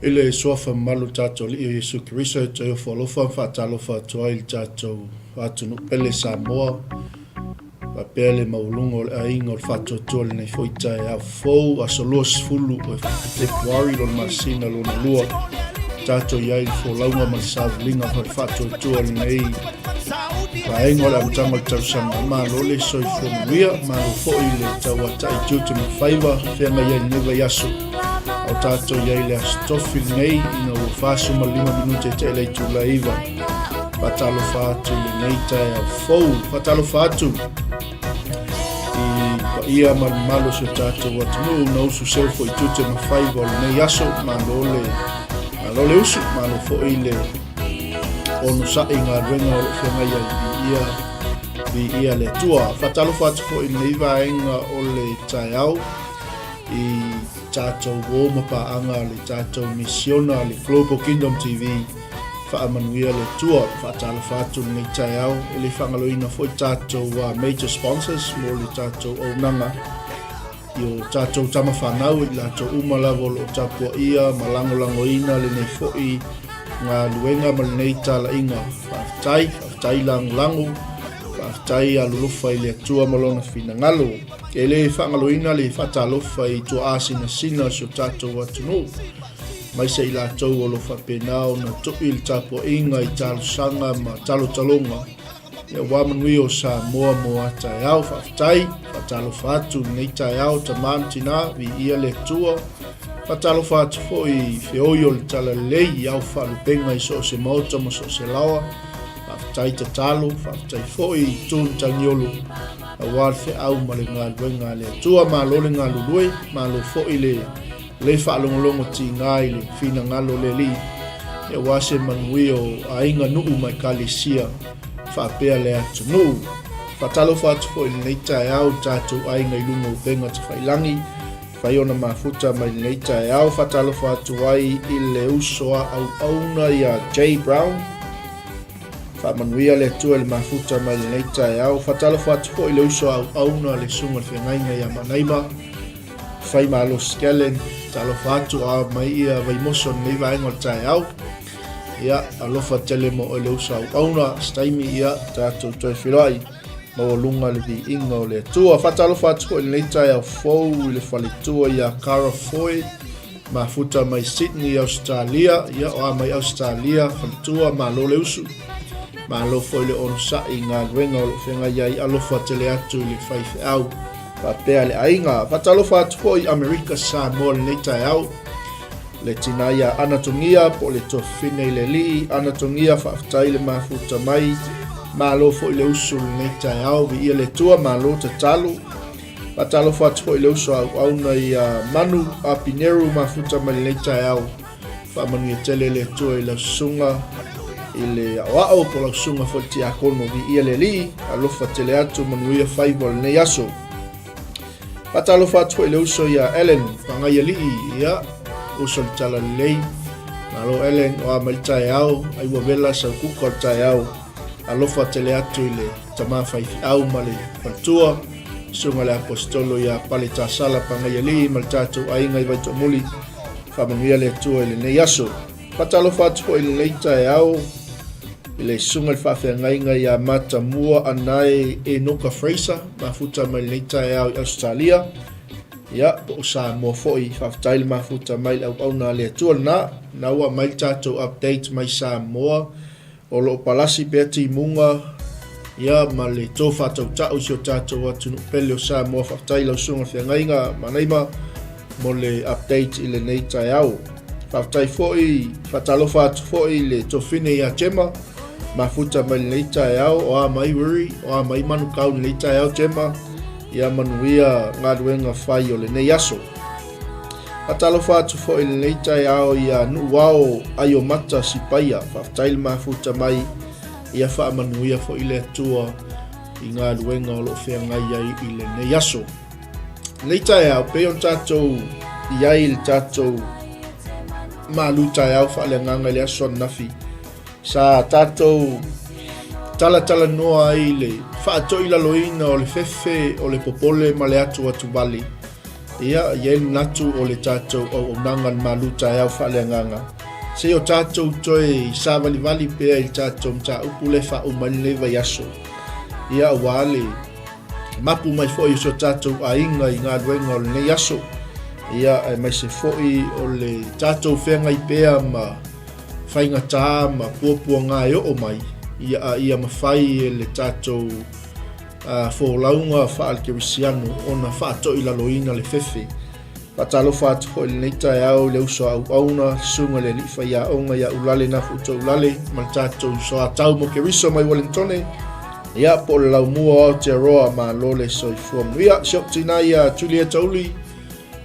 Ile sofa malu tato li Yesu Kristo te folofa fatalo fatua il tato atunu pele Samoa pa pele maulungo aingo fato tole nei foita a fou a solos fulu e Februari lon masina lona lua tātou iai fōlaunga ma sāwlinga pa whātua le nei paenga le amtanga le tausanga Malū le soifonuia Malū fo'i le taua 𝚟𝚑𝚙𝚎𝚘 whenga iai newa yaso au tātou iai le astofi nei ina ua whāsuma 5 minute te elei tūlaiva patalo whātu le nei Taeao fou patalo whātu ia Malū so tātou atunu na usu seu fo i tute ma whaiva le nei yaso Malū le usu Malū fo'i le ono sa'i ngā renga o whenga iai vi ia le tua whatalo whātu fo'i nei vaenga o le Taeao i tātou wōma paanga le tātou misiona le Global Kingdom TV whaamanuia le tua whatalo whātu nei Taeao e le whangaloina fo'i tātou major sponsors mo le tātou aunanga i o tātou tama whanau i tātou umalawo o tāpua ia malangolangoina le nei fo'i ngā luenga ma le nei tala inga whaftai langu whaftai alulufa i le atua malona whina ngalo e le whangaloina le whatalofa i tua asina sina so tātou atunu mai se i lātou o lo whapenao na tupi il tāpua inga i tālusanga ma talotalonga e wamanui o sa moa Taeao whaftai whatalofa atu nei Taeao tamantina vi ia le atua patalo fatu foi feoio le tala lei au whalupenga i so se mauta ma so se lawa whaftai tatalo whaftai foi tun tangiolo a warfe au ma le ngā luenga le tua Malū le ngā lulue Malū foi le whaalongolongo ti ngai le whina ngalo le li e wase manui o a inga nuu mai kalesia whapea le atu nuu patalo fatu foi le nei Taeao tātou a inga ilungo benga te whailangi Whaiona mafuta mai nei Taeao whatalo whātu ai i le usoa au auna i a J. Brown. Whamanuia le tua le mafuta mai nei Taeao whatalo whātu ho i le usoa au auna le sunga le whengainga i a Manaima. Whai malo skelen talo whātu a mai i a waimoso nei vaenga o Taeao. Ia alofa tele mo o le usoa au auna staimi ia tātou toi whirai. Mo lunga le vi inga o le tua whatalo whātua i le Taeao fou i le whalitua i a Cara Foy mafuta mai Sydney Australia ia o a mai Australia whalitua Malū le usu Malū foi le ono sa i ngā luenga o le whenga iai alofa tele atu i le whaife au whapea le ainga whatalo whātua i Amerika Samoa le Taeao le tina ia anatongia po le tofine i le li anatongia whaftai le mafuta mai Malū fo i le usu nei Taeao vi ia le tua Malū tatalo patalo fatu i le usu au na i manu a pineru mafuta mai nei Taeao whamanu i tele le tua i le sunga i le awao po la sunga fo ti akono vi ia le li alofa tele atu manu ia whaibol nei aso patalo fatu i le usu i a Ellen whangai li ia usu li tala lei Malū Ellen o a mai Taeao ai wawela sa kuka Taeao alofa tele atu i le tamawhaifi au ma le whantua sunga le apostolo i a pale tāsala pangai ali ma le tātou ainga i waito muli whamanuia le atua i le nei aso patalo whātua i le nei Taeao i le sunga le whawhiangainga i a mata mua anai e noka Fraser mafuta mai le nei Taeao i Australia ia po sa mo foi whaftai le mafuta mai le au na le atua na ua mai tātou update mai sa moa o lo palasi pe ti munga ia ma le tō whātau tau si o tātou atunu pele o sa mua whaftai lau sunga whiangainga manaima mo le update i le nei Taeao whaftai foi whatalo whātu foi le tōwhine i a Gemma mafuta mai le nei Taeao o a mai wiri o a mai manu kau le nei Taeao Gemma ia manuia ngā ruenga whai o le nei aso Atalo whātu fo i le nei Taeao i a nuwao ai o mata si paia whaftai le mafuta mai ia whaamanuia fo i le atua i ngā ruenga o lo whengai ai i le nei aso. Nei Taeao pe on tātou i ai le tātou Malū Taeao Faaleagaga i le aso nafi sa tātou tala noa ai le whaatoi laloina o le fefe o le popole ma le atu bali. Ia yen natu o le tātou o nangan Malū Taeao Faaleagaga. Se o tātou toi sa vali pea i tātou mta upu le wha umani le vai aso. Ia wale mapu mai foi so tātou a inga i ngā ruenga o le nei aso. Ia mai se foi o le tātou whengai pea ma whaingatā ma puapua ngā o mai ia mawhai le tātou wholaunga Faaleagaga ona whātoi laloina le whewhi. Patalofa atu ho le nei Taeao le uso au sunga le li whaia onga ia ulale na futo ulale ma tātou so a tau mo ke riso mai Wellingtone ia po le lau mua o te aroa ma lole soifua manuia siok tina ia tulia tauli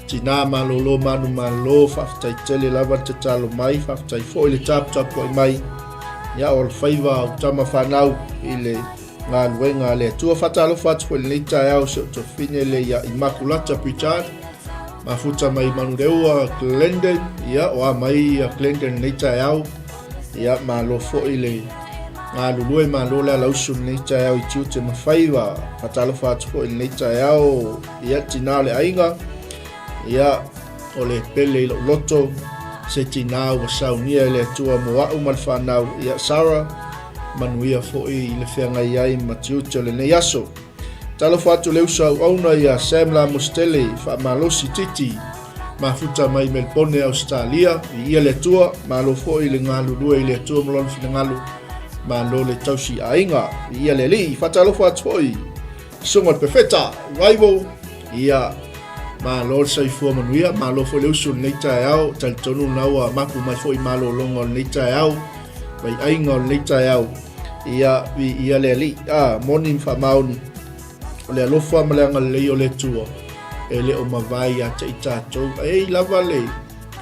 tina ma lolo manu ma lo whaftai tele lava te talo mai whaftai fo i le tapu i mai ia o le whaiva o tama whanau i le ngā luenga le tua whatalofa atu ho le nei Taeao siok to fine le ia Immaculata Pritchard ma futa mai manureua Glendon ia o a mai Glendon nei Taeao ia ma lo fo i le ngā lulue ma lo le lausu nei Taeao i tiu te mawhaiwa patalofa atu fo i nei Taeao ia tina le ainga ia o le pele i loto se tina ua saunia le atua mo au ma le whanau ia Sarah manuia fo i le whiangai ai ma tiu te le nei aso. Talofa atu le usa auna ia Samla Mostele whaamalosi titi ma futa mai Melbourne Australia i ia le tua ma lo fo i le ngalu lua i le tua molon fina ngalu ma lo le tausi ainga i ia le li whatalofa atu hoi sunga perfecta rival ia ma lo saifua manuia ma lo fo le usu nei Taeao talitonu naua maku mai fo i malo longa nei Taeao vai ainga nei Taeao ia le li morning whaamaoni o le alofa ma le angalei o le tua e le o mawai a te i tātou e lava le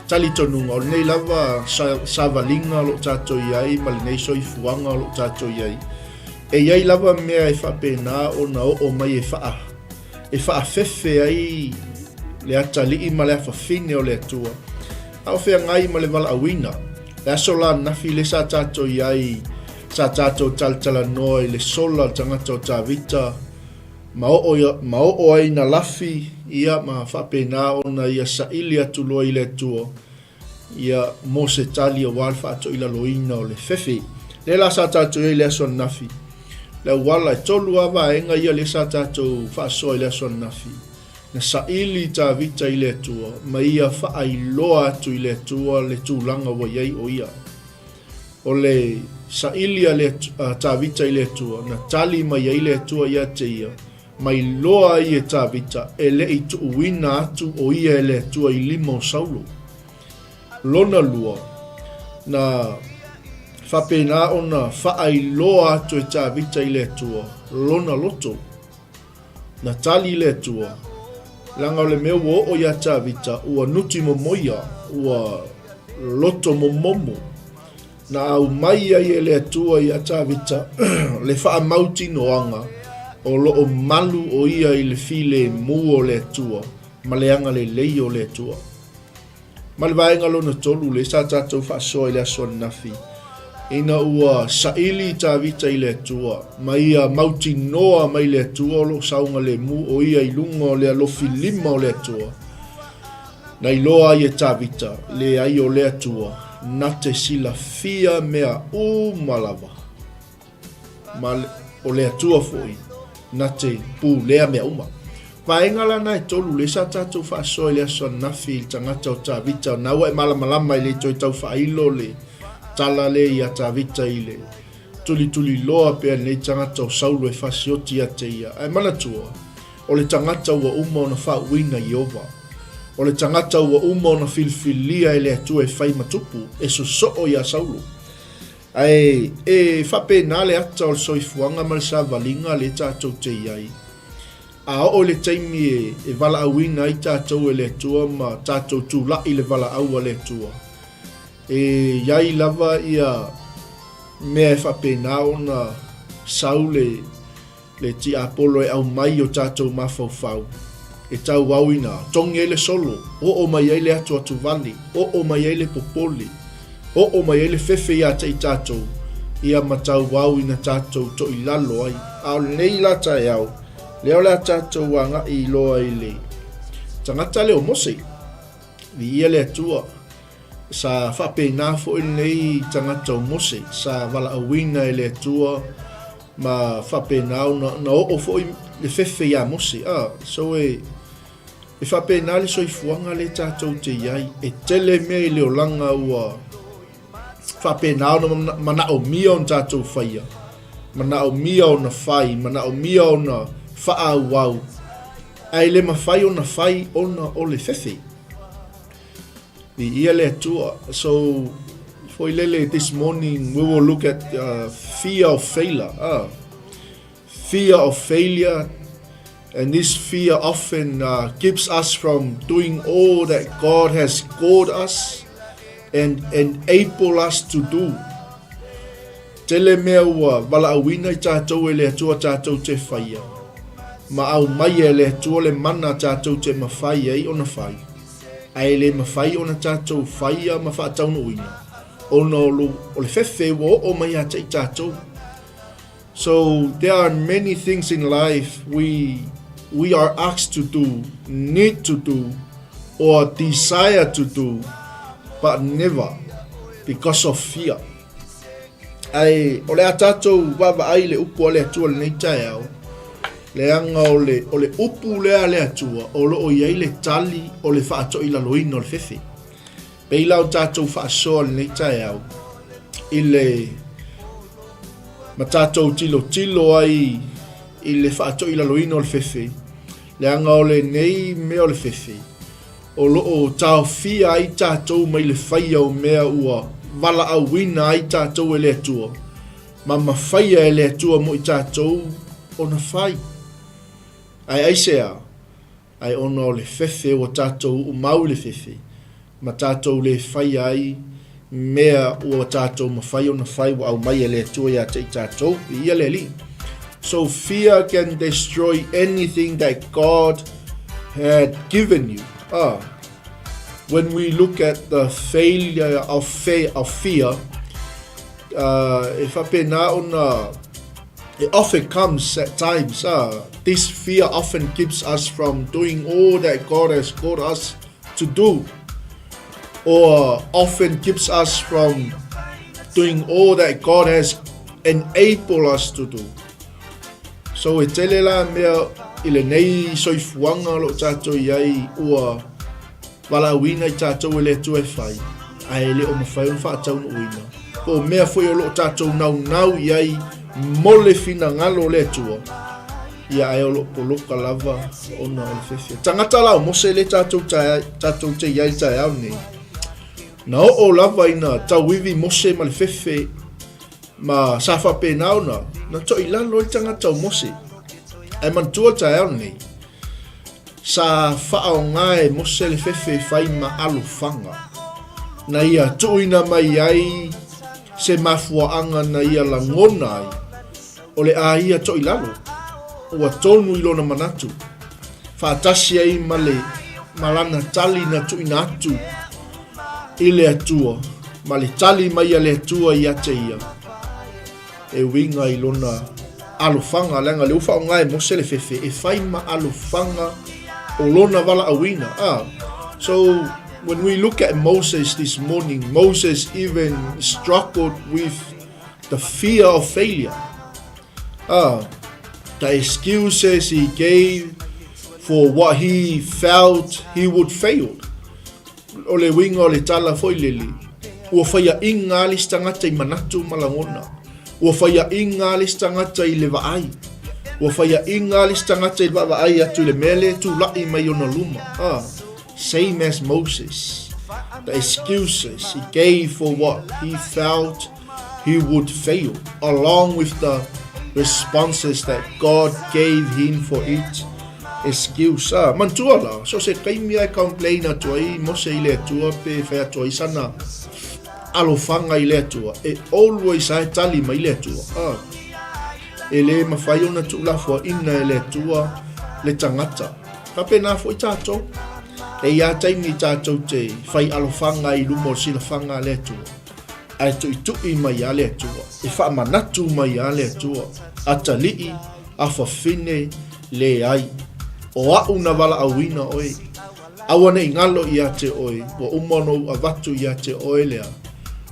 tali tonunga o nei lava savalinga lo tātou iai ma le nei soifuanga lo tātou iai e iai lava mea e whapena o na o mai e wha fefe ai le atali ma le awhawhine o le tua au whea ngai ma le wala awina le asola nafi le sa tātou iai sa tātou taltala noi le sola tangata o tā vita ma o ai na lafi ia ma whapena ona ia saili atu loa i le tua ia mo se tali o walfa ato ila loina o le whewhi le la sa tātou i le ason nafi le wala e tolu awa enga ia le sa tātou whaasoa i le ason nafi na saili tā vita i le tua ma ia whaailoa atu i le tua le tūlanga wa iei o ia o le saili a le tā vita i le tua na tali ma iei le tua ia te ia mai loa i e tāwita e le i tu uina atu o ia e le tua i lima o saulo. Lona lua, na whapena o na whaai loa atu e tāwita i le tua, lona loto. Na tali i le tua, langa o le mea o ia tāwita, ua nuti mo moia, ua loto mo momo. Na au mai ai e le tua i a tāwita, le wha mauti noanga, o loo malu o ia i le file mu o le tua, ma le anga le lei o le tua. Ma le vaenga lona tolu le sa tātou whaasoa i le asoa nafi. Ina ua saili tā vita i le tua, ma ia mauti noa mai le tua lo saunga le mu o ia i lunga o le alofi lima o le tua. Na i loa i e tā vita, le ai o le tua, na te sila fia mea malava. Ma o le tua foi. Na te pu lea mea uma. Vaenga lana e tolu le sa tātou whaasoa i le asoa nafi i tangata o tā vita na ua e malamalama i le toi tau whailo le tala le i a tā vita i le tuli loa pea nei tangata o saulo e whasioti a te ia. Ai manatua, o le tangata ua uma o na whauina i ova. O le tangata ua uma o na filfilia e le atua e whai matupu e so o i a saulo. Ai e whapena le ata o le soifuanga ma le sa valinga le tātou te iai. A o le taimi e vala awina i tātou e le tua ma tātou tūla i le vala aua le tua. E iai lava ia mea e whapena o na sau le ti apolo e au mai o tātou mawhauwhau. E tau wawina, tongi e le solo, o mai e le atu atu vali, o mai e le popoli. O mai ele fefe ia te i tātou, ia matau wau ina tātou to i lalo ai. Ao nei la Taeao, leo la tātou wanga i loa i le. Tangata leo mose, vi ia le atua, sa whapena fo i nei tangata o mose, sa wala awina i le atua, ma whapena na o fo i le fefe ia mose. So e whapena le soifuanga le tātou te iai, e tele mea i leo langa ua whapenao na mana o mia o tātou whaia. Mana o mia o na whai, mana o mia o na whaau wau. Ai le mawhai o na whai o na o le whewhi. Ni ia le atua. So, for lele this morning, we will look at fear of failure. Fear of failure. And this fear often keeps us from doing all that God has called us and enable us to do. Tele mea ua wala awina I tātou e le atua tātou te whaia. Ma au mai e le atua le mana tātou te mawhai ei o na whai. Ai le mawhai o na tātou whaia ma whaatau na uina. O na olu o le whewhe wo o mai a te tātou. So there are many things in life we are asked to do, need to do, or desire to do, but never because of fear. Ai, o le atatou wawa ai le upu o le atua le nei Taeao, le anga o le upu lea le atua, o lo o iai le tali o le whaato I laloina o le whewhi. Peila o tātou whaasoa le nei Taeao, I le ma tātou tilo ai I le whaato I laloina o le whewhi, le anga o le nei mea o le whewhi, o lo o tāo fia ai tātou mai le whaia o mea ua, wala a wina ai tātou e le atua, ma mawhaia e le atua mo I tātou o na whai. Ai aisea, ai ona o le whewhi o tātou o mau le whewhi, ma tātou le whaia ai, mea ua tātou mawhai o na whai wa au mai e le atua ia te I tātou, ia le li. So fear can destroy anything that God had given you. When we look at the failure of fear, if it often comes at times. This fear often keeps us from doing all that God has called us to do, or often keeps us from doing all that God has enabled us to do. So e tele la mea I le nei soifuanga lo tātou iai ua wala wina I tātou e le tue whai. Ai le o mawhai on whaatau na uina. Po mea fwoi o lo tātou nau iai mole fina ngalo le tua. Ia ai o lo poloka lava ona o le whewhia. Tangata lao mose le tātou te iai Taeao nei. Na o lava ina tau wivi mose ma le whewhe ma sa whapenao na to I lalo I tangata o mose. Ai mantua Taeao nei. Sa whaao ngai mose le whewhe whai ma alufanga. Na ia tuina mai ai se mafuaanga na ia langona ai. O le a ia to I lalo. Ua tonu I lona manatu. Whaatasi ai ma le malana tali na tuina atu. I le atua. Ma le tali mai a le atua I ate ia. E winga I lona alufanga lenga le ufa o ngai mose le whewhe e whai ma alufanga o lona wala awina. So when we look at Moses this morning, Moses even struggled with the fear of failure. The excuses he gave for what he felt he would fail. O le winga o le tala foi leli. Ua whaia inga li stangata I manatu malangona. Ua whaia inga li stangata I le vaai. Ua whaia inga li stangata I le vaai atu le mele tu lai mai ona luma. Same as Moses. The excuses he gave for what he felt he would fail, along with the responses that God gave him for each excuse. Mantua la, so se kaimi ai complain atua I mose I le atua pe whai atua I sana alofanga I le atua. E always ai tali mai le atua. E le mawhai ona tuulafua ina e le atua le tangata. Kapena fo I tātou. E ia taimi tātou te whai alofanga I lumo silafanga le atua. Ai tui mai a le atua. E wha manatu mai a le atua. Ata lii, a whawhine le ai. O au na wala awina oi. Awane I ngalo I a te oi. Wa umano a watu I a te oi lea.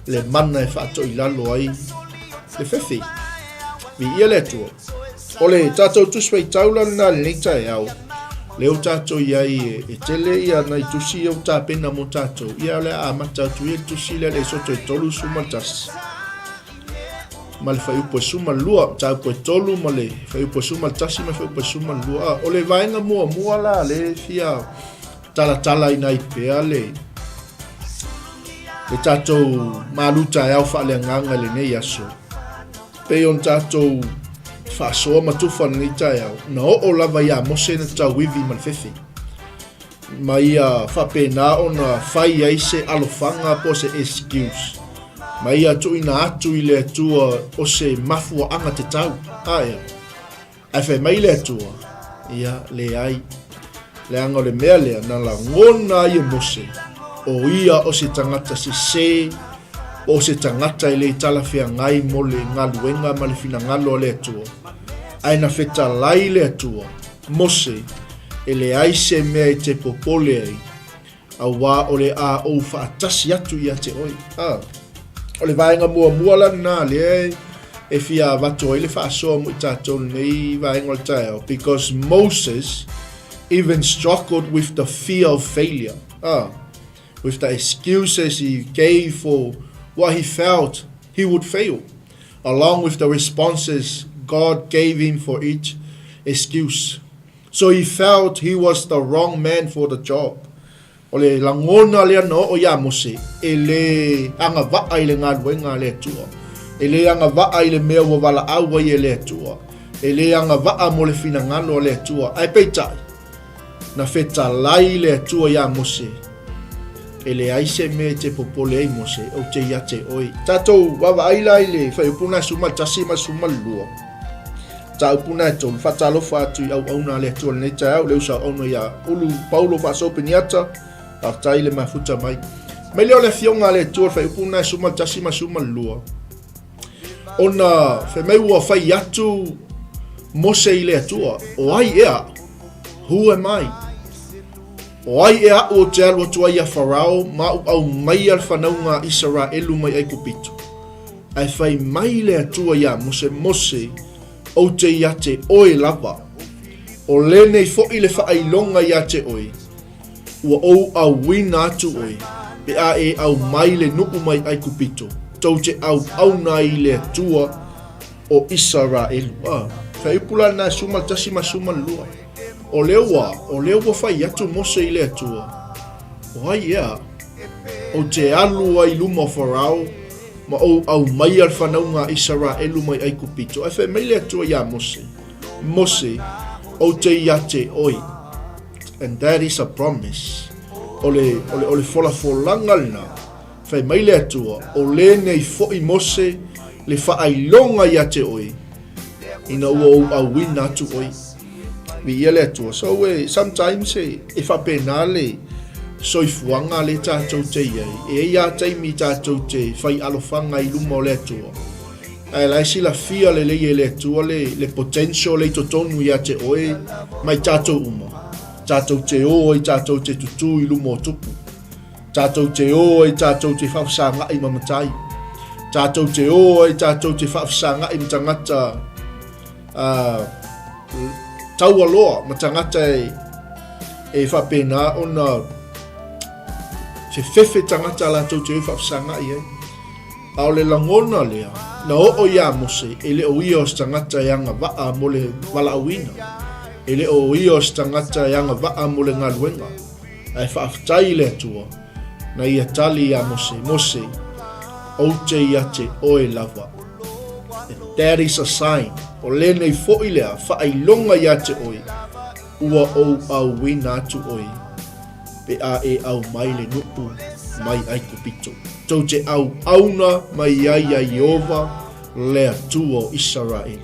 Le mana e whaato I lalo ai. Le whewhi. Vi ia le atua. O le tātou tuswai taula na le nei Taeao. leo tātou iai e tele ia na i tusi au tāpena mo tātou ia le a mata tu ia tusi le soto e tolu suma tasi ma le fai upo suma lua ta upo tolu ma le fai upo suma tasi ma fai upo suma lua o le vaenga mua la le fia tala ina i pea le tātou Malū Taeao Faaleagaga le nei aso pe on tātou whaasoa matufa ni Taeao na o lava ia mose na tau wivi man fefe ma ia whapena o na whai ai se alofanga po se excuse ma ia tu ina atu i le atua o se mafua anga te tau aia ai whai mai le atua ia le ai le anga le mea lea na la ngona ia mose o ia o se tangata se o se tangata i le talawhia ngai mo le ngaluenga ma le fina ngalo le atua ai na feta lai le atua mose e le ai se mea i te popole ai a wā o le a o whaatasi atu ia te oi o le vaenga mua la na le e fia vato i le whaasoa mo i tātou nei vaenga o le Taeao because Moses even struggled with the fear of failure with the excuses he gave for what he felt he would fail, along with the responses God gave him for each excuse. So he felt he was the wrong man for the job. O le langona lea no o ia mose, e le anga vaa i le ngaluenga le tua, e le anga vaa i le mea wawala awa i le tua, e le anga vaa mo le fina ngalo le tua, ai peitai, na feta lai le tua ia mose, e le aise me te popole ai mose o te ia te oi tatou wawa aila i le whaiupuna suma tasi ma suma lua ta upuna e tolu whatalo whatu i au na le atua nei Taeao leu sa auna ia ulu paulo whasopiniata a tai le mafuta mai mai leo le fionga le atua whaiupuna suma tasi ma suma lua ona whamei ua whai atu mose i le atua o ai ea who am I? O ai e o te alu atua ia Farao ma au mai al whanaunga Israelu mai ai kupito. Ai whai mai le atua ia mose o te ia te oe lava. O lenei fo i le whaailonga ia te oe. Ua ou au wina atu oe. Pe a e au mai le nuku mai ai kupito. Tau te au na i le atua o Israelu. Whai upula na suma tasi ma suma lua. O leo whai atu mose i le atua. O ai ea. O te alu ai luma Farao. Ma au mai al whanaunga Israelu mai ai kupito. Ai whai mai le atua ia mose. Mose. O te ia te oi. And that is a promise. O le wholafolanga na. Whai mai le atua. O le nei fo i mose. Le whaailonga ia te oi. Ina ua au wina atu oi. Vi ele atua. So sometimes e whapena le soifuanga le tātou te iei. E ia taimi tātou te whai alofanga i luma o le atua. Ai lai sila fia le le atua le potential le totonu ia te oe mai tātou uma. Tātou te o i tātou te tutu i luma o tupu. Tātou te o i tātou te whawsanga i mamatai. Tātou te o i tātou te whawsanga i matangata taua loa matangata e whapena ona te whewhe tangata la tau te whawsanga i ao le langona lea na o ia mose e le o ios tangata e anga waa mo le walaawina e le o ios tangata e anga waa mo le ngaluenga ai whaaftai le atua na ia tali ia mose o te ia te oe lava. That is a sign. O lenei fo'i lea, whaailonga ia te oi. Ua ou au wina atu oi. Pe a e au mai le nupu, mai ai kupito. Tau te au auna mai ai a Iova, lea tua o Israel.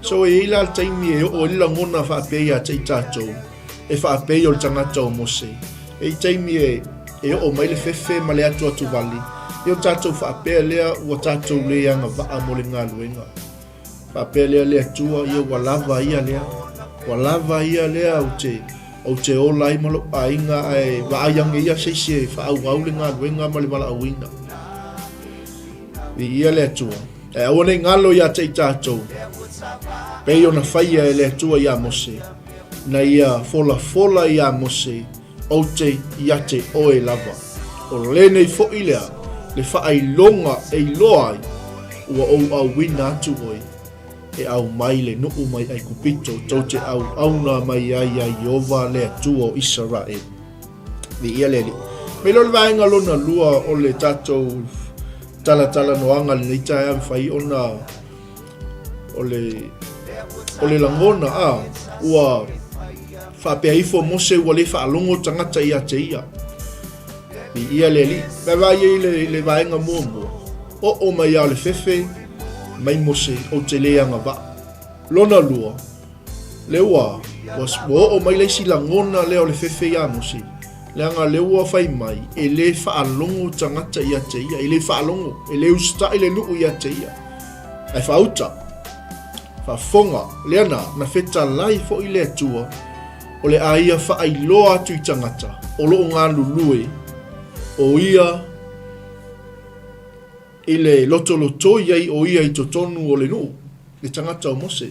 So e ila taimi e o ila ngona whaapei a te tātou. E whaapei o tangata o Mose. E taimi e o mai le whewhe ma le atu atu wali. E o tātou whaapea lea, ua tātou lea nga waa mo le ngā luenga. Whaapea lea tua, ia walava ia lea. Walava ia lea o te ola i malo ainga ai waayange ia seise whaau le ngā luenga ma le wala awina. Ia lea tua. E awane ngalo ia te tātou. Pei ona whaia e lea tua ia Mose. na ia fola ia Mose o te iate oe lava. O lenei fo'i lea, le whaailonga e loai ua au wina atu oe. E au mai le nuu mai ai kupito tau te auna mai ai Iova le atua o Israel. Vi ia leli. Me lo le vaenga lona lua o le tatou tala noanga le neita e whai ona o le langona ua whapea ifo Mose ua le whaalongo tangata ia te ia. Vi ia leli. Me vai le vaenga mua. O mai au le fefe mai Mose o te leanga va. Lona lua. Le ua o mai le si langona leo le fefe ia Mose. Leanga le ua fai mai e le whaalongo tangata ia te ia. E le whaalongo. E le usta i le nuu ia te ia. Ai whauta. Whafonga. Leana na wheta lai fo i le atua. O le aia whaailoa atu i tangata. O loo ngā lulue. O ia i le loto iai o ia i totonu o le nuu. Le tangata o Mose.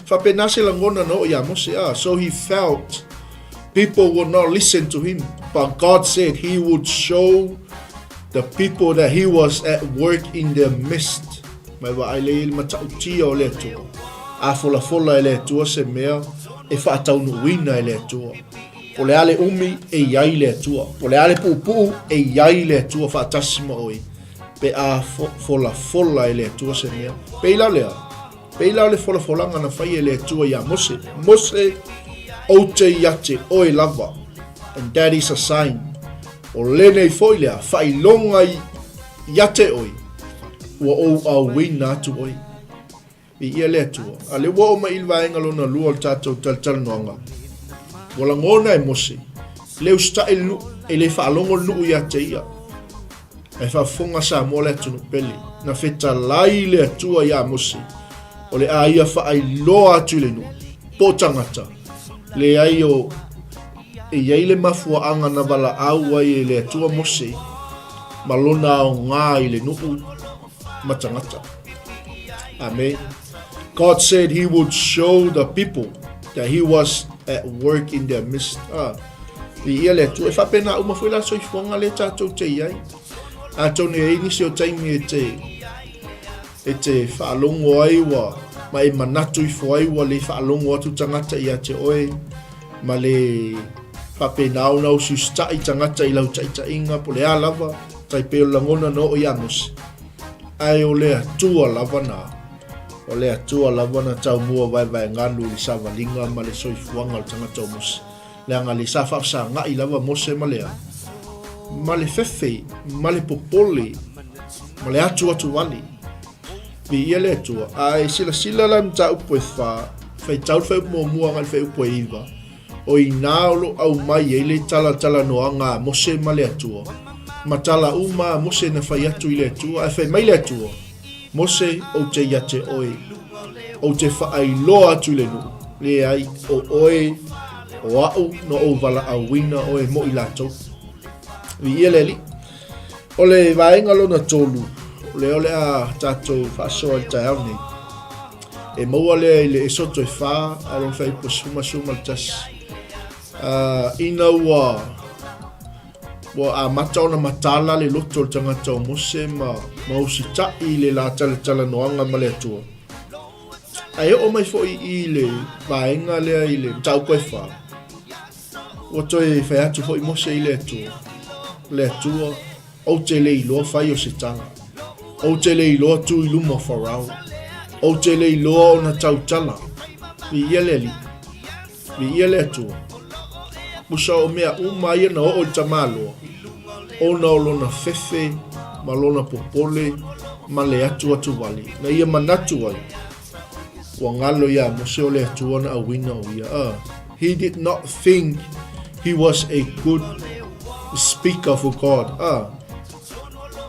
Whapena se langona no ia Mose. So he felt people would not listen to him. But God said he would show the people that he was at work in their midst. Mai wa ai le matautia o le atua. A fola e le atua se mea e whaataunu wina e le atua. O le ale umi e iai le atua. O le ale pupu e iai le atua whaatasima oi. Pe a fola e le atua se mea. Pe ilau lea. Pe ilau le fola ngana whai e le atua ia Mose. Mose o te iate oe lava. And that is a sign. O lenei foi lea. Whai longa iate oi. Ua o au wina atu oi. I ia le atua. A le ua o ma ilwaenga lona lua o tātou tal noanga. Wala ngona e Mose. Le usta e lu. E le whaalongo lu ia te ia. E whafonga sa mo le atu pele. Na wheta lai le atua ia Mose. O le aia whaai loa atu le nu. Po tangata. Le ai o e iai le mafua anga na wala au ai e le atua Mose. Malona o ngā i le nuu matangata. Amen. God said he would show the people that he was at work in their midst. I ia le atua. E whapena uma fuila so i fuanga le tātou te iai. A tone e inisi o taimi e te whaalongo aiwa. Ma e manatu i fuaiwa le whaalongo atu tangata i a te oe. Ma le whapenao nau susta i tangata i lau taita inga po le a lava. Tai peo langona no o iamos. Ai o le atua lava na. O le atua lava na tau mua vai nganu li savalinga ma le soifuanga o tangata o Mose. Le anga li sa whapsa nga i lava Mose ma lea. Ma le fefe, ma le popole, ma le atu wali. Vi ia le atua. Ai sila la mta upo e wha. Fai tau fai mua ngal fai upo e iwa. O i naolo au mai e le tala noanga Mose ma le atua. Ma tala uma Mose na fai atu i le atua. Ai fai mai le atua. Mose o te iate oe. O te whaai loa atu le nu. Le ai o oe, o au no o wala au wina oe mo i lato. Vi ia le li. O le vaenga lona tolu. Ole a tātou whaasoa i Taeao nei. E maua lea i le e soto e wha, alon whai po suma le tas. Ina ua a mataona matala le loto le tangata o Mose ma usita i le la tala noanga ma le atua. Ai o mai fo i le vaenga lea i le tau koe wha. O toi whai atu fo i Mose i le atua. Le atua o te le iloa whai o se tanga. O te le iloa tu i luma wharau. O te le iloa o na tautala. Vi ia le li. Vi ia le atua. Musa o mea umaia na o tamaloa. O na o lona fefe, ma lona popole, ma le atu wali. Na ia manatu ai. Wa ngalo ia Mose o le atua na awina o ia. He did not think he was a good speaker for God.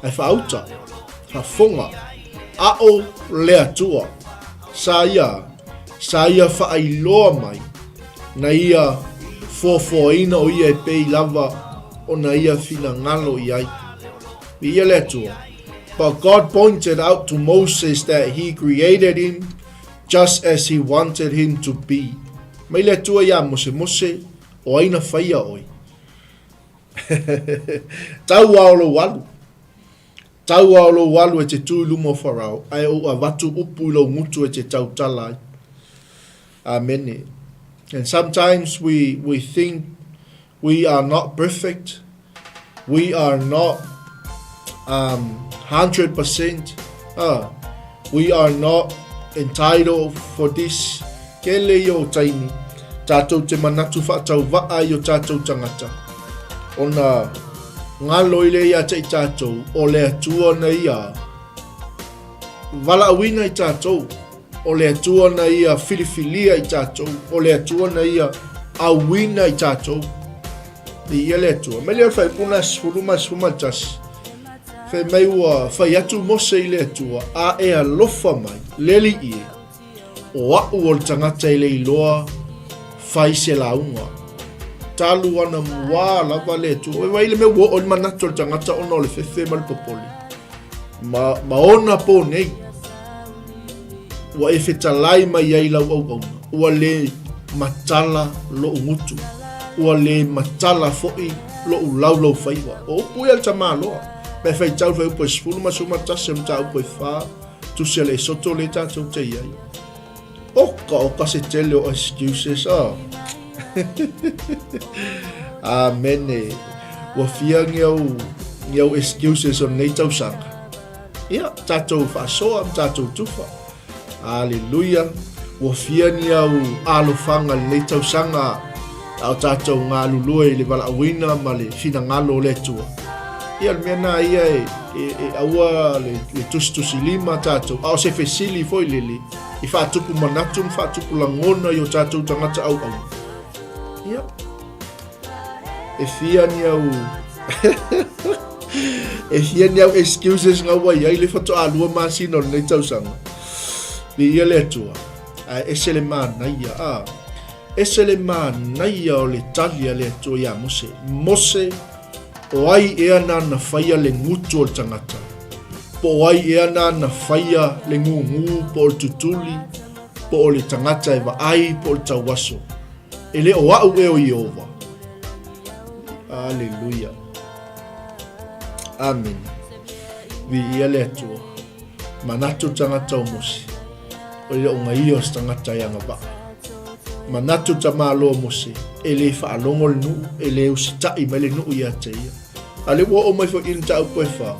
Ai whaauta. Whafonga. Ao le atua. Sa ia whaailoa mai. Na ia fofoina o ia e pei lava o na ia fina ngalo iai. Ia le atua. But God pointed out to Moses that he created him just as he wanted him to be. Mai le tua ia mose o aina whaia oi. Tau aolo walu. Tau aolo walu e te tui lumo wharau. Ai o a watu upu ilo ngutu e te tau talai. Amen. And sometimes we think we are not perfect. We are not 100%. We are not entitled for this. Kele yo taimi. Tātou te manatu whaatau waa yo tātou tangata. Ona ngalo ile ia te tātou o le atua na ia. Wala awina i tātou. O le atua na ia filifilia i tātou. O le atua na ia awina i tātou. Ni ia le atua. Mele o whai puna sfuruma tasi. Whai mai ua whai atu mose i le atua. A ea lofa mai. Leli ie. O au o le tangata i le iloa. Whai se launga. Talu ana mua lava le atua. Wai le me ua o le manatu o le tangata ona o le whewhe mal popoli. Ma ona po nei. Ua e whetalai mai ai lau au. Ua le matala lo ngutu. Ua le matala foi lo lau whaiwa. O pui al tama loa. Me whai tau whai upo e sfulu ma suma tase mta upo e wha. Tu se le soto le tātou te iai. Oka se tele o excuses. Amen. Ua fia ngiau excuses o nei tau sanga. Ia, tātou whaasoa, tātou tufa. Alleluia. Ua fia ngiau alofanga nei tau sanga. Au tātou ngā lulua i le wala awina ma le fina ngalo le tua. Ia le mena ia e aua le tustusi lima tātou. Au se fesili foi lele. I whaatupu manatu, whaatupu langona i o tātou tangata au. Ia. E fia ni au... e fia ni au excuses ngā wai ai le whatu alua māsino nei tausanga. Ni ia le tua. E se le māna ia. Ese le mānaia o le talia le atua ia mose. Mose o ai ea na whaia le ngutu o le tangata. Po o ai ea na whaia le ngungu po o le tutuli. Po o le tangata e wa ai po o le tauwaso. E le o au e o Iova. Alleluia. Amen. Vi ia le atua. Manatu tangata o mose. O le o ngai o tangata ia ngaba. Manatu tamalo mose ele fa alongo nu ele usita i mele nu ia teia ale wo o mai fo in ta ko fa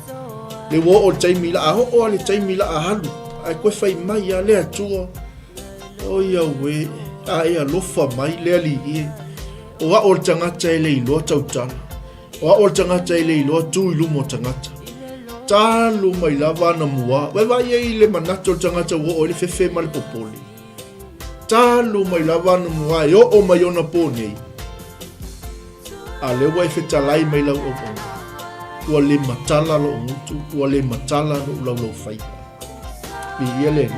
le wo o tai mila a o le tai mila a halu ai ko fa mai ale atua o ia we a ia lofa mai le ali i o a o tangata ele lo tautana o a o tangata ele lo tu lu mo tangata ta lu mai lava na mua wa ia le manatu tangata wo o le fefe mal popoli talu mai lavanu mua yo o mai ona pone ale wai fetalai mai lau o ua le matala lo ngutu ua le matala lo lau fai i ele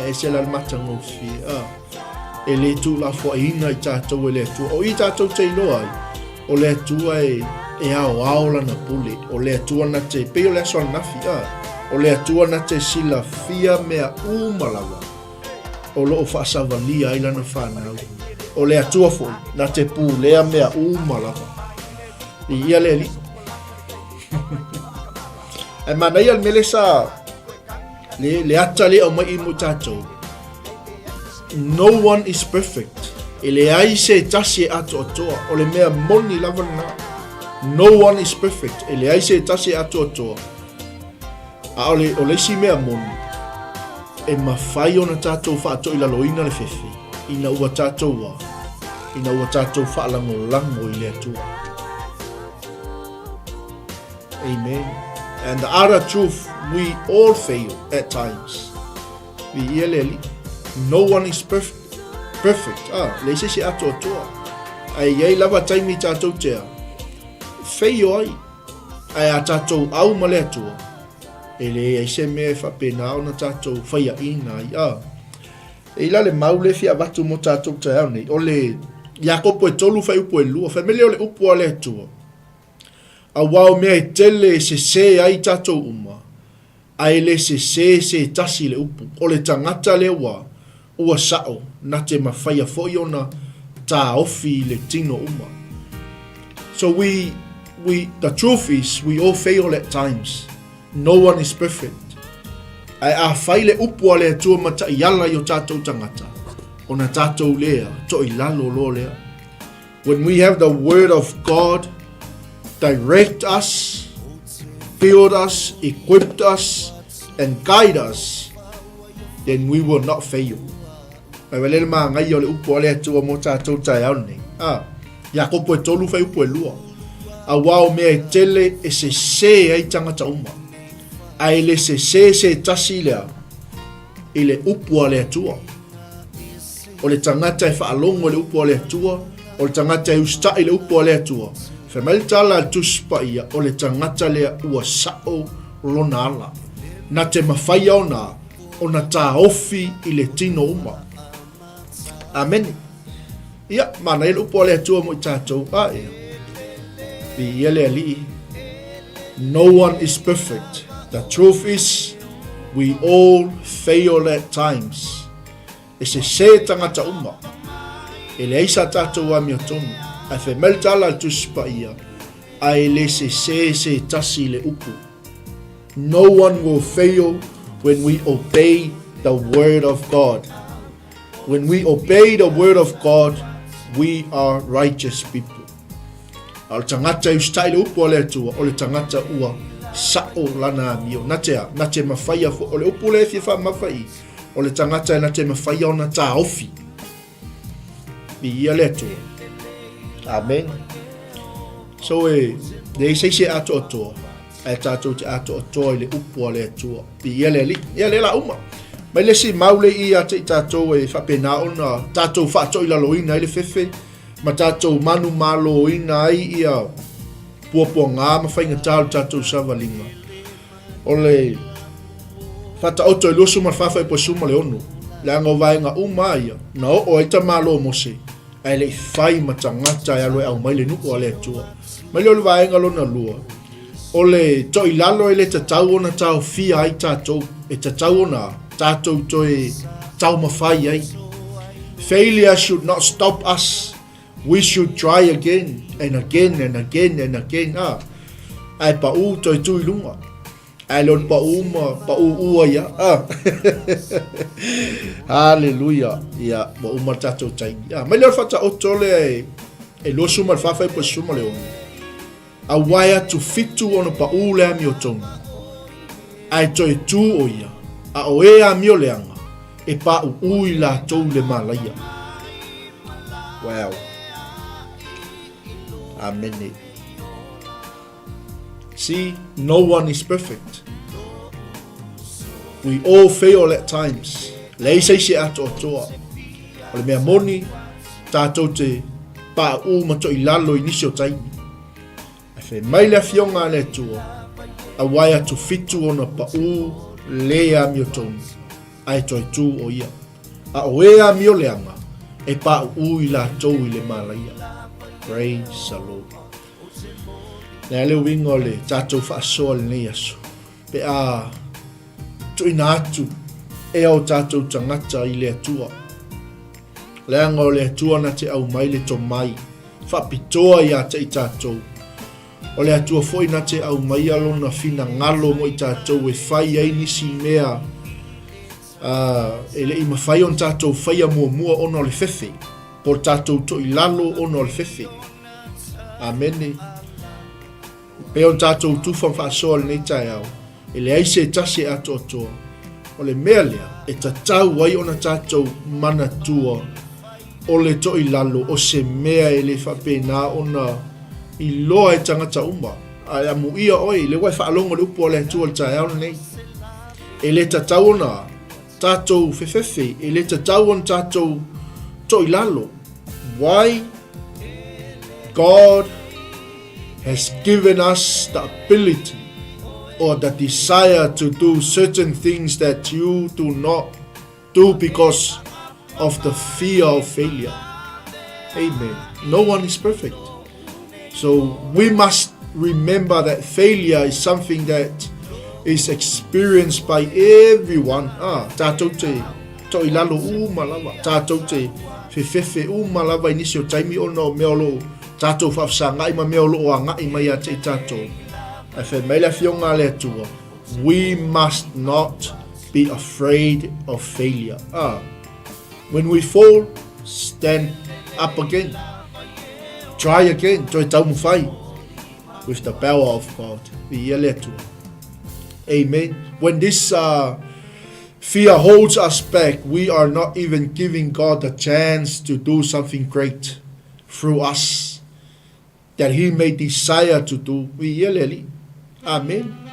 e se la matango fi ele tu la fo ina i tātou ele tu o i tātou te iloa o le tu e ao la na pule o le tu na te pe o le so na fi o le tu na te sila fia mea umalawa o lo fa savalia ila na whanau. O le atua foi, na te pū lea mea umalawa. I ia le li. E mana ia mele sa le ata le o mai i mo tātou. No one is perfect. E le ai se tasi ato atoa. O le mea moni lava na. No one is perfect. E le ai se tasi ato atoa. A o le si mea moni. E mawhai ona tātou whaato i laloina le whewhi. Ina ua tātou wa. Ina ua tātou whaalango i le atua. Amen. And the other truth, we all fail at times. Vi ieleli. No one is perfect. Leise se ato atua. Ai iei lava taimi tātou tea. Feio ai. Ai a tātou au ma le atua. Ele ai se me fa pena ona tātou whaia ina i E la le mau le fia watu mo tātou Taeao nei. O le Iakopo e tolu whai upo e lua. Whamele o le upo a le atua. A wao mea e tele se ai tātou uma. Ai le se tasi le upu. O le tangata le wa. ua sa'o na te mawhaia fo'i ona tā ofi le tino uma. So the truth is, we all fail at times. No one is perfect. Ai a whaile upua lea tua mata i ala yo tātou tangata. O na tātou lea, to i lalo lo lea. When we have the word of God direct us, build us, equip us, and guide us, then we will not fail. Mai wale ma ngai o le upua lea tua mo tātou Taeao nei. Ya kopo e tolu whai upu e lua. A wao mea e tele e se ai tangata uma. Ai le se tasi lea. I le upua lea tua. O le tangata e whaalongo le upua lea tua. O le tangata e ustai le upua lea tua. Whamel tala tuspa ia. O le tangata lea ua sao lona ala. Na te mawhai au na. O na tā ofi i le tino uma. Amen. Ia, mana ele upua lea tua mo i tātou. Ia lea li. No one is perfect. The truth is, we all fail at times. E se tangata uma. E le eisa tātou a mia tonu. Ai whe meltala tuspa ia. Ai le se tasi le upu. No one will fail when we obey the word of God. When we obey the word of God, we are righteous people. Al tangata ustai le upu le tua, o le tangata ua sa'o lana mio. Na te mawhaia fo, o le upu le fifa mawhai, o le tangata na te mawhaia o na tā ofi. Bi ia le tua. Amen. So le se ato atoa, e tātou te ato atoa i le upu le tua. Bi ia le la uma. Mai le si maule i a te tātou e whapena ona, tātou whaato i laloina i le whewhe, ma tātou manu malo ina ai ia puapua ngā mawhainga tālu tātou savalinga. O le whata oto i lusu ma whawhai po suma le onu, le anga o vaenga umaia, na o eita malo mose, ai le whai ma tangata e aloe au mai le nuku a le atua. Mai le o le vaenga lona lua. O le to i lalo e le tatau ona tau fia ai tātou, e tatau ona tātou to e tau mawhai ai. Failure should not stop us. We should try again and again and again and again. Ai pa'u toi tui lunga. Ai lon pa'u ua ia. Hallelujah. Ia, pa'u ma tātou taingi. Mai leo whata o tole e lo suma le whawhai po suma leo. A waia tu fitu ona pa'u lea mi o tongu. Ai toi tū o ia. A o ea mi o leanga. E pa'u ui la tau le malaia. Wow. Amen. See, no one is perfect. We all fail at times. Lei se ato atoa. O le mea moni, tātou te pa'u mato i lalo i nisi o taimi. A whe mai le fionga le tua. A wai atu fitu ona pa'u lea mi o tonu. Ai toi tū o ia. A o ea mi o leanga. E pa'u i la tau i le malaia. Praise the Lord. Nea leo wingo le tātou whaasoa le nei aso. Pe a tuina atu e au tātou tangata i le atua. Leanga o le atua na te au mai le to mai. Whapitoa i a te i tātou. O le atua foi na te au mai alona fina ngalo mo i tātou e whai ai nisi mea. E le i mawhai on tātou whaia mua ono le whewhe. Por tātou to i lalo ono le whewhe. Amen. Pe on tātou tufan whaasoa le nei Taeao. E le aise tase ato atoa. O le mea lea, e tatau ai ona tātou mana tua. O le to i lalo, o se mea e le whapena ona i loa e tangata uma. A mu ia oi, le wai whaalonga le upo o le tua le Taeao nei. E le tatau ona tātou whewhewhe. E le tatau ona tātou to i lalo. Why? God has given us the ability or the desire to do certain things that you do not do because of the fear of failure. Amen. No one is perfect. So we must remember that failure is something that is experienced by everyone. Tātou te to i lalo malava tātou te whewhewhe malava inisi o taimi o no mea lo tātou whafsanga ima mea lo o anga ima ia te tātou ai whe meila fionga le atua we must not be afraid of failure. When we fall, stand up again. Try again. Try tau mawhai with the power of God. Amen. When this fear holds us back, we are not even giving God the chance to do something great through us that He may desire to do. Amen.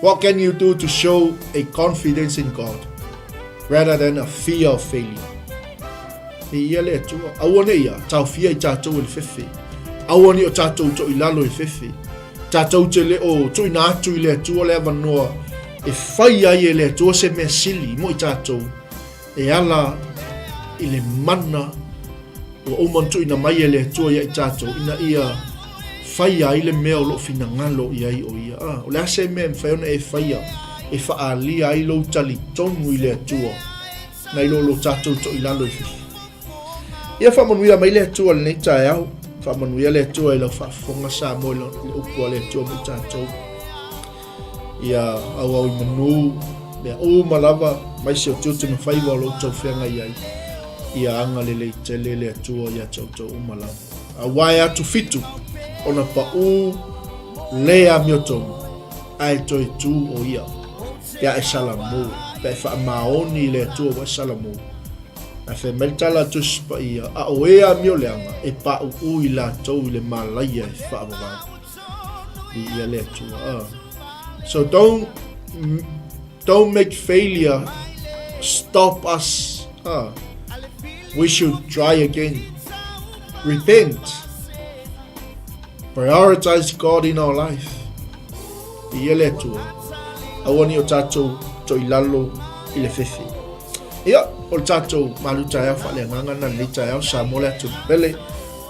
What can you do to show a confidence in God rather than a fear of failure? Awane ia, tau fia I tātou il whewhi. Awane o tātou to I lalo I whewhi. Tātou te leo, to I nātu I le atua le awanoa. E whai ai e le atua se mea sili mo I tātou. E ala I le mana o omantu ina mai e le atua ia I tātou. Ina ia whai ai le mea o lo fina ngalo I ai o ia. O le ase mea mwhaiona e whai a. E whaali ai lo tali tongu I le atua. Nei lo tātou to I lalo I whewhi. Ia whamanuia mai le atua le nei Taeao. Whamanuia le atua I lau whaafonga sa mo le upua le atua mo tātou. Ia au I Malū. Mea o malava mai se o tūtu na whaiwa o lo tau whenga I ai. Ia anga le lei tele le atua ia tau o malava. A wai atu fitu. Ona pa u lea miotongu. Ai toi tu o ia. Ia e salamu. Pea e wha maoni le atua wa salamu. A whe meltala tus pa ia. A oea mio leanga. E pa u I la tau I le malaya e wha awanga. I ia le atua. So don't make failure stop us. We should try again. Repent. Prioritize God in our life. I ele atua. Awani o tātou to I lalo I le whewhi. Ia, o tātou Malū Taeao Faaleagaga na le Taeao sa mo le atu pele.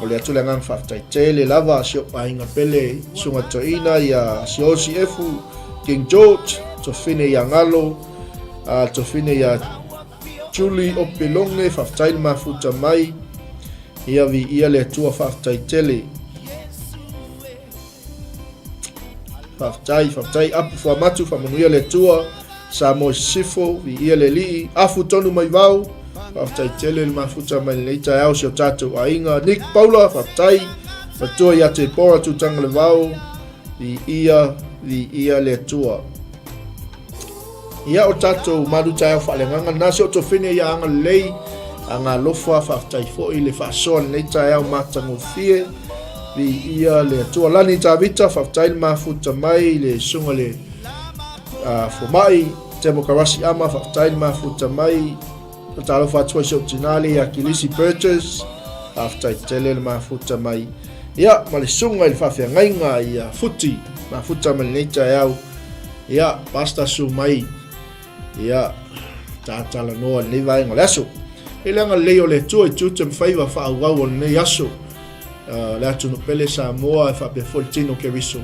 O le atu le ngang 𝚗𝚙𝚎𝚘 le lava sio painga pele. Sunga toina ia 𝚟𝚒𝚍𝚎𝚘 to fine ia ngalo. To fine ia 𝚗𝚒𝚎𝚘𝚡 𝚗𝚙𝚎𝚘𝚡. Ia vi ia le atua 𝚗𝚙𝚎𝚘. Whaftai apu whamatu whamanuia le tua sa mo sifo vi ia le lii afu tonu mai vau whaftai tele le mafuta mai le Taeao si o tātou ainga Nick Paula whaftai matua ia te pora tutanga le vau vi ia le tua ia o tātou Malū Taeao Faaleagaga nasi o to whine ia anga lei anga lofa whaftai fo I le whaasoa le Taeao matangofie vi ia le atua lani tawita whaftai le mafuta mai le sunga le fomai 𝚟𝚒𝚎𝚎 ama whaftai le mafuta mai talo whatua si o tinali a kilisi purchase whaftai tele le mafuta mai ia ma le sunga I le whawhiangainga ia futi mafuta mai le Taeao ia pasta su mai ia tātala noa le vaenga le aso e leanga leo le tua I tutem whaiwa whaauau o le aso le atu no pele sa moa e whape foltino ke riso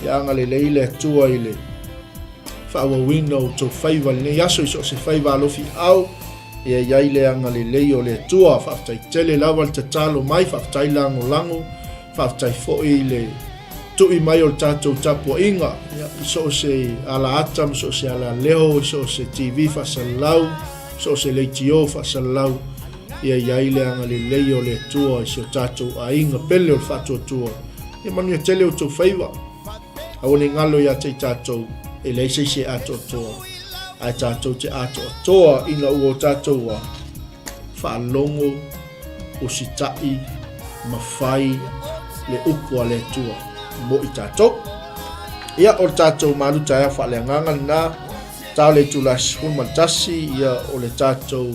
ia anga le leile atua I le whaawawina o tau whaiwa le yaso iso se whaiwa alofi au ia iai le anga le leio le atua whaftai tele lawa le tatalo mai whaftai lango whaftai fo'i le tui mai o le tātou tapua inga iso se ala atam, iso se ala leo, iso se TV whasalau, iso se leitio whasalau ia iai le anga le leio le tua iso tātou a inga pele o le whatua tua ia manu ia tele o tau whaiwa aone ngalo ia te tātou e leise se ato toa ai tātou te ato toa ina ua tātou a whaalongo o si tai mawhai le upua le tua mo I tātou ia o tātou Malū Taeao Faaleagaga na tau le 𝚗𝚑 𝚙𝚎𝚘𝚡 ia o le tātou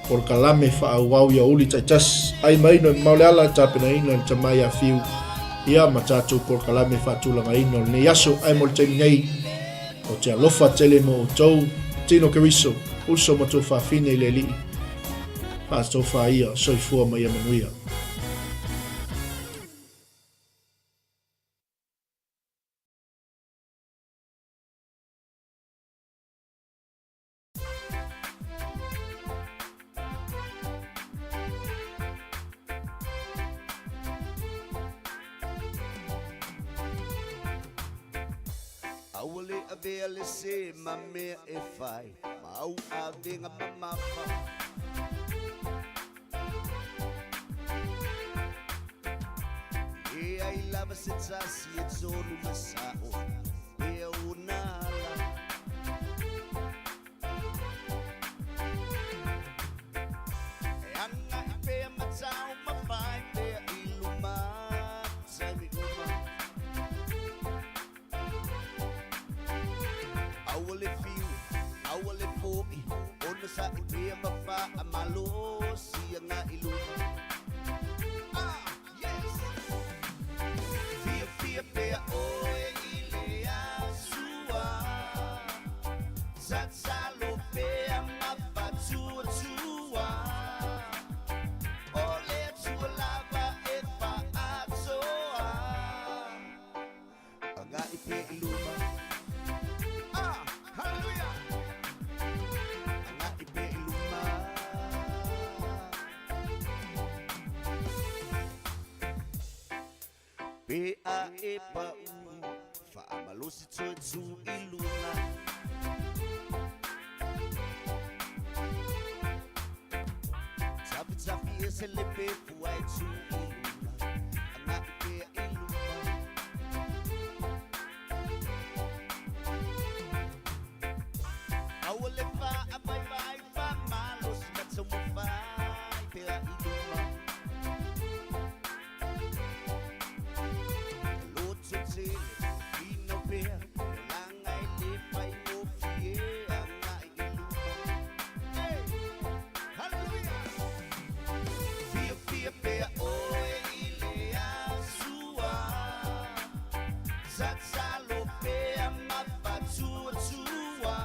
o le kalame whaauau ia uli taitasi ai mai no maule ala tāpena ina le tamai a fiu ia ma tātou por kalame whaatulanga ina le yaso ai mo le taimi nei o te alofa tele mo o tau tino keriso uso ma tō whaafine I le li pa tō whaia soifua mai a manuia. abele se mame e fai mau avenga mamafa e ai lava se tasi e tonu masao e unala e anga i pe matau mafai pe iluma sami uma awale fiu awale fo'i ona sa i pe mafa a Malū sianga iluma Pea oe ilea sua Satsalo pea mafatua tua Ole tua lava e faatoa Anga i pe iluma Hallelujah Anga i pe iluma Pea e pa'u 𝚟𝚒𝚙𝚢𝚑𝚜 Tapi e se le pe fuai tu iluna Anga i pe iluma Aua le fa a vai vai fa malo Sina tau mo fai pe a iluma Loto te ino pea Langa i le fai mo fie Anga i iluma Hey, hallelujah Fia pea oe i le asua Satsalo pea mafatua tua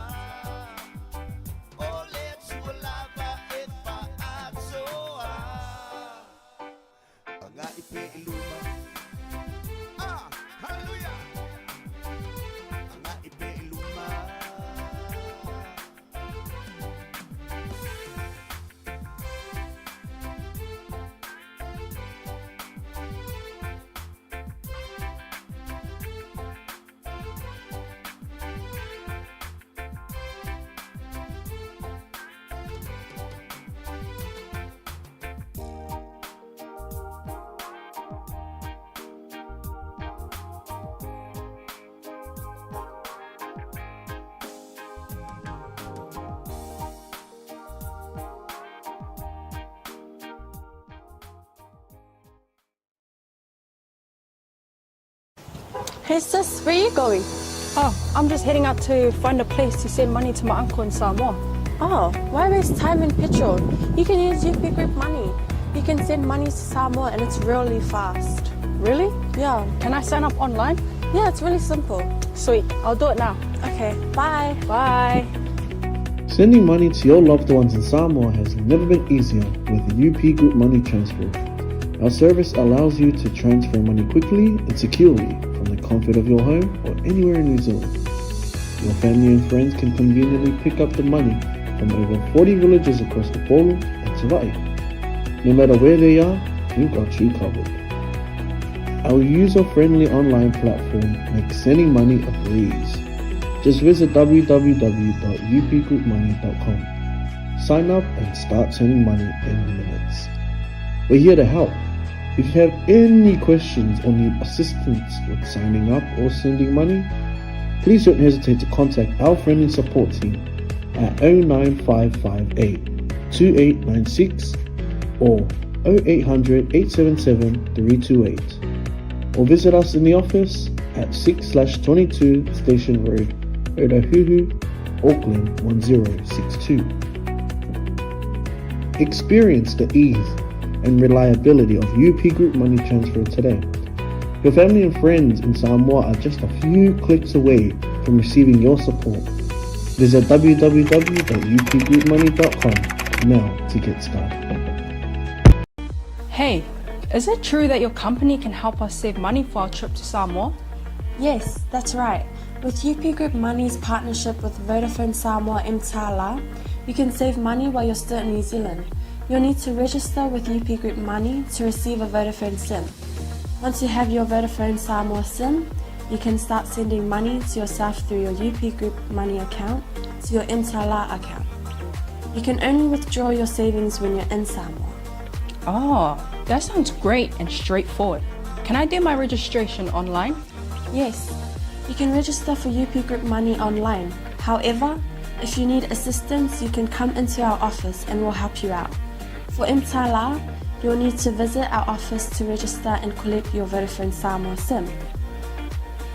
Ole tua lava e faatoa Anga i pe iluma Hallelujah Anga i pe iluma Hey sis, where are you going? Oh, I'm just heading out to find a place to send money to my uncle in Samoa. Oh, why waste time and petrol? You can use UP Group Money. You can send money to Samoa and it's really fast. Really? Yeah. Can I sign up online? Yeah, it's really simple. Sweet, I'll do it now. Okay, bye. Bye. Sending money to your loved ones in Samoa has never been easier with the UP Group Money Transfer. Our service allows you to transfer money quickly and securely from the comfort of your home or anywhere in New Zealand. Your family and friends can conveniently pick up the money from over 40 villages across Upolu and 𝚟𝚒𝚍. No matter where they are, we've got you covered. Our user-friendly online platform makes sending money a breeze. Just visit www.upgroupmoney.com. Sign up and start sending money in minutes. We're here to help. If you have any questions or need assistance with signing up or sending money, please don't hesitate to contact our friendly support team at 09558 2896 or 0800 877 328, or visit us in the office at 6/22 Station Road, Otahuhu, Auckland 1062. Experience the ease and reliability of UP Group Money Transfer today. Your family and friends in Samoa are just a few clicks away from receiving your support. Visit www.upgroupmoney.com now to get started. Hey, is it true that your company can help us save money for our trip to Samoa? Yes, that's right. With UP Group Money's partnership with Vodafone Samoa 𝚟𝚑𝚡, you can save money while you're still in New Zealand. You'll need to register with UP Group Money to receive a Vodafone SIM. Once you have your Vodafone Samoa SIM, you can start sending money to yourself through your UP Group Money account to your 𝚘𝚘𝚢 account. You can only withdraw your savings when you're in Samoa. Oh, that sounds great and straightforward. Can I do my registration online? Yes, you can register for UP Group Money online. However, if you need assistance, you can come into our office and we'll help you out. For 𝚘𝚘𝚢, you'll need to visit our office to register and collect your Vodafone Samoa SIM.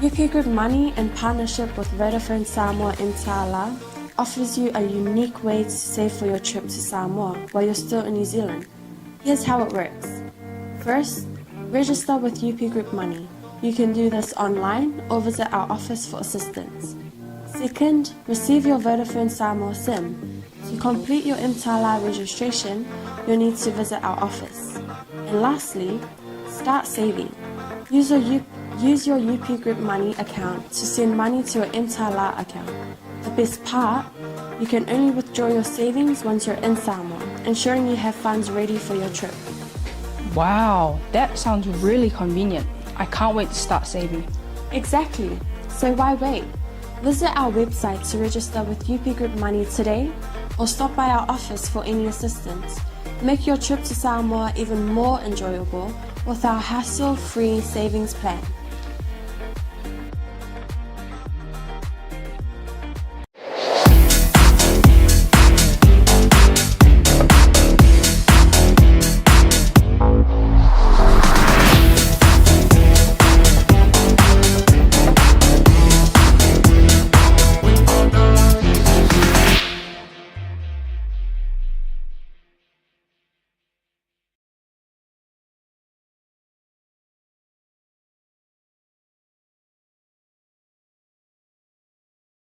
UP Group Money, in partnership with Vodafone Samoa 𝚘𝚘𝚢, offers you a unique way to save for your trip to Samoa while you're still in New Zealand. Here's how it works. First, register with UP Group Money. You can do this online or visit our office for assistance. Second, receive your Vodafone Samoa SIM. To complete your 𝚘𝚘𝚢 registration, you'll need to visit our office. And lastly, start saving. Use your UP Group Money account to send money to your 𝚘𝚘𝚢 account. The best part, you can only withdraw your savings once you're in Samoa, ensuring you have funds ready for your trip. Wow, that sounds really convenient. I can't wait to start saving. Exactly. So why wait? Visit our website to register with UP Group Money today or stop by our office for any assistance. Make your trip to Samoa even more enjoyable with our hassle-free savings plan.